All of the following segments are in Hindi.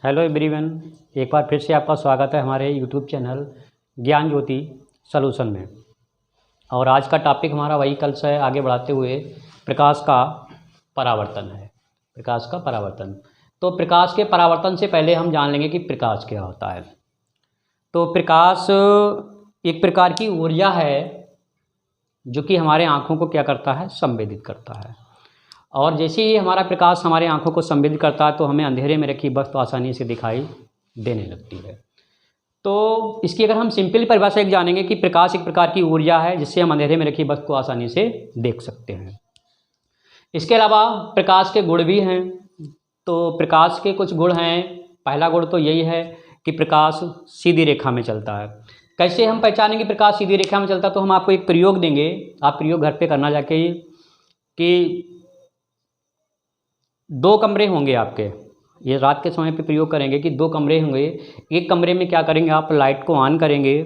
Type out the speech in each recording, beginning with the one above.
हेलो एवरीवन, एक बार फिर से आपका स्वागत है हमारे यूट्यूब चैनल ज्ञान ज्योति सॉल्यूशन में। और आज का टॉपिक हमारा वही कल से आगे बढ़ाते हुए प्रकाश का परावर्तन है। प्रकाश का परावर्तन, तो प्रकाश के परावर्तन से पहले हम जान लेंगे कि प्रकाश क्या होता है। तो प्रकाश एक प्रकार की ऊर्जा है जो कि हमारे आँखों को क्या करता है, संवेदित करता है। और जैसे ही हमारा प्रकाश हमारे आँखों को संवेदित करता है तो हमें अंधेरे में रखी वस्तु आसानी से दिखाई देने लगती है। तो इसकी अगर हम सिंपल परिभाषा एक जानेंगे कि प्रकाश एक प्रकार की ऊर्जा है जिससे हम अंधेरे में रखी वस्तु को आसानी से देख सकते हैं। इसके अलावा प्रकाश के गुण भी हैं। तो प्रकाश के कुछ गुण हैं। पहला गुण तो यही है कि प्रकाश सीधी रेखा में चलता है। कैसे हम पहचानेंगे प्रकाश सीधी रेखा में चलता है? तो हम आपको एक प्रयोग देंगे, आप प्रयोग घर पे करना जाके कि 2 कमरे होंगे आपके, ये रात के समय पे प्रयोग करेंगे कि 2 कमरे होंगे। एक कमरे में क्या करेंगे, आप लाइट को ऑन करेंगे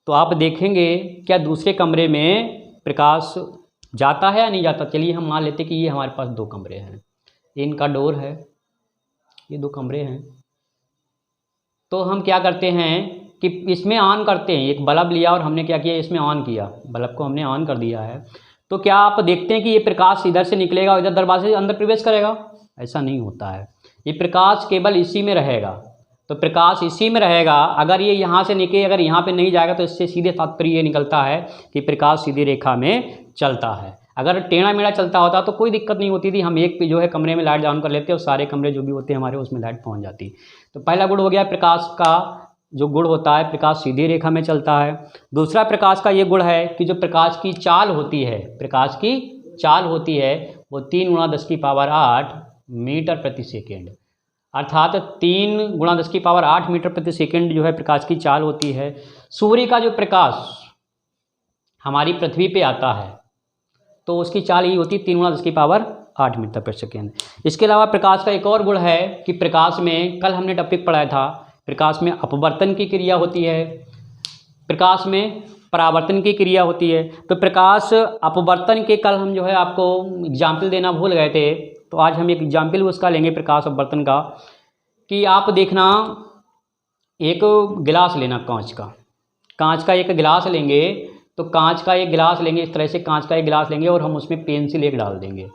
तो आप देखेंगे क्या दूसरे कमरे में प्रकाश जाता है या नहीं जाता। चलिए हम मान लेते कि ये हमारे पास 2 कमरे हैं, इनका डोर है, ये 2 कमरे हैं। तो हम क्या करते हैं कि इसमें ऑन करते हैं, एक बल्ब लिया और हमने क्या किया, इसमें ऑन किया, बल्ब को हमने ऑन कर दिया है। तो क्या आप देखते हैं कि ये प्रकाश इधर से निकलेगा और इधर दरवाजे से अंदर प्रवेश करेगा? ऐसा नहीं होता है। ये प्रकाश केवल इसी में रहेगा। तो प्रकाश इसी में रहेगा। अगर ये यहाँ से निकले, अगर यहाँ पे नहीं जाएगा तो इससे सीधे तात्पर्य ये निकलता है कि प्रकाश सीधी रेखा में चलता है। अगर टेढ़ा मेढ़ा चलता होता तो कोई दिक्कत नहीं होती थी, हम एक जो है कमरे में लाइट ऑन कर लेते और सारे कमरे जो भी होते हैं हमारे उसमें लाइट पहुँच जाती। तो पहला गुण हो गया प्रकाश का जो गुण होता है, प्रकाश सीधी रेखा में चलता है। दूसरा प्रकाश का ये गुण है कि जो प्रकाश की चाल होती है, प्रकाश की चाल होती है वो 3 × 10⁸ मीटर प्रति सेकेंड, अर्थात 3 × 10⁸ मीटर प्रति सेकेंड जो है प्रकाश की चाल होती है। सूर्य का जो प्रकाश हमारी पृथ्वी पे आता है तो उसकी चाल ही होती है 3 × 10⁸ मीटर प्रति सेकेंड। इसके अलावा प्रकाश का एक और गुण है कि प्रकाश में, कल हमने टॉपिक पढ़ाया था, प्रकाश में अपवर्तन की क्रिया होती है, प्रकाश में परावर्तन की क्रिया होती है। तो प्रकाश अपवर्तन के कल हम जो है आपको एग्जाम्पल देना भूल गए थे, तो आज हम एक एग्जाम्पल उसका लेंगे प्रकाश अपवर्तन का। कि आप देखना, एक गिलास लेना कांच का एक गिलास लेंगे। तो कांच का एक गिलास लेंगे, इस तरह से कांच का एक गिलास लेंगे और हम उसमें पेंसिल एक डाल देंगे।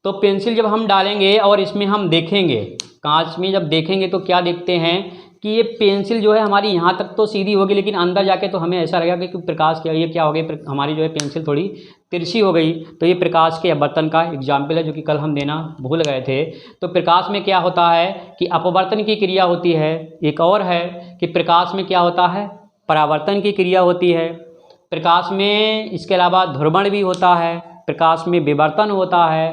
तो पेंसिल जब हम डालेंगे और इसमें हम देखेंगे, कांच में जब देखेंगे तो क्या देखते हैं कि ये पेंसिल जो है हमारी यहाँ तक तो सीधी होगी, लेकिन अंदर जाके तो हमें ऐसा लगेगा कि प्रकाश क्या, ये क्या हो गई, हमारी जो है पेंसिल थोड़ी तिरछी हो गई। तो ये प्रकाश के अपवर्तन का एग्जाम्पल है जो कि कल हम देना भूल गए थे। तो प्रकाश में क्या होता है कि अपवर्तन की क्रिया होती है। एक और है कि प्रकाश में क्या होता है, परावर्तन की क्रिया होती है। प्रकाश में इसके अलावा ध्रुवण भी होता है, प्रकाश में विवर्तन होता है।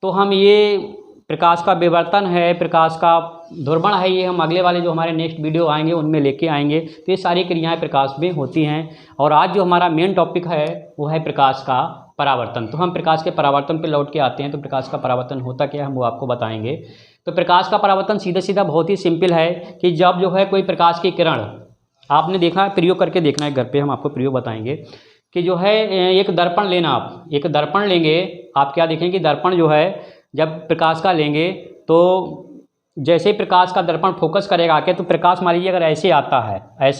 तो हम ये प्रकाश का विवर्तन है, प्रकाश का ध्रुवण है, ये हम अगले वाले जो हमारे नेक्स्ट वीडियो आएंगे उनमें लेके आएंगे। तो ये सारी क्रियाएं प्रकाश में होती हैं। और आज जो हमारा मेन टॉपिक है वो है प्रकाश का परावर्तन। तो हम प्रकाश के परावर्तन पे लौट के आते हैं। तो प्रकाश का परावर्तन होता क्या है हम वो आपको बताएंगे। तो प्रकाश का परावर्तन सीधा सीधा बहुत ही सिंपल है कि जब जो है कोई प्रकाश की किरण, आपने देखा, प्रयोग करके देखना है घर पर, हम आपको प्रयोग बताएंगे कि जो है एक दर्पण लेना, आप एक दर्पण लेंगे। आप क्या देखें कि दर्पण जो है जब प्रकाश का लेंगे तो जैसे प्रकाश का दर्पण फोकस करेगा आके, तो प्रकाश मान लीजिए अगर ऐसे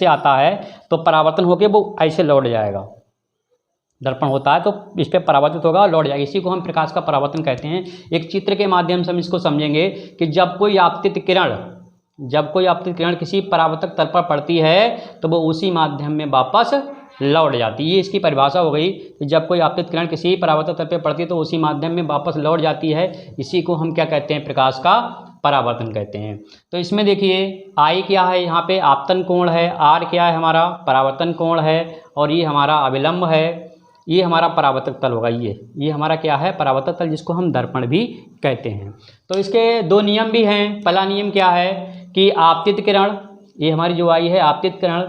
आता है तो परावर्तन होकर वो ऐसे लौट जाएगा। दर्पण होता है तो इस पर परावर्तित होगा और लौट जाएगा। इसी को हम प्रकाश का परावर्तन कहते हैं। एक चित्र के माध्यम से हम इसको समझेंगे कि जब कोई आपतित किरण किसी परावर्तक तल पर पड़ती है तो वो उसी माध्यम में वापस लौट जाती है। ये इसकी परिभाषा हो गई कि जब कोई आपतित किरण किसी परावर्तक तल पर पड़ती है तो उसी माध्यम में वापस लौट जाती है। इसी को हम क्या कहते हैं, प्रकाश का परावर्तन कहते हैं। तो इसमें देखिए आई क्या है, यहाँ पे आपतन कोण है, आर क्या है हमारा परावर्तन कोण है, और ये हमारा अविलंब है, ये हमारा परावर्तक तल होगा। ये हमारा क्या है, परावर्तक तल, जिसको हम दर्पण भी कहते हैं। तो इसके 2 नियम भी हैं। पहला नियम क्या है कि आपतित किरण, ये हमारी जो आई है आपतित किरण,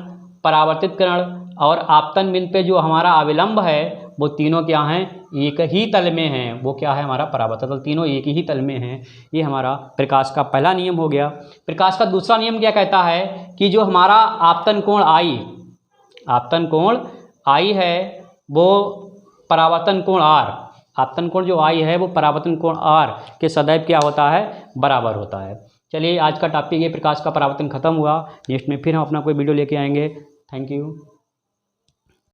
परावर्तित किरण और आपतन बिंदु पे जो हमारा अविलंब है, वो तीनों क्या हैं, एक ही तल में हैं। वो क्या है, हमारा परावर्तक तल, तीनों एक ही तल में हैं। ये हमारा प्रकाश का पहला नियम हो गया। प्रकाश का दूसरा नियम क्या कहता है कि जो हमारा आपतन कोण आई है वो परावर्तन कोण आर, आपतन कोण जो आई है वो परावर्तन कोण आर के सदैव क्या होता है, बराबर होता है। चलिए आज का टॉपिक ये प्रकाश का परावर्तन खत्म हुआ। नेक्स्ट में फिर हम अपना कोई वीडियो लेके आएंगे। Thank you.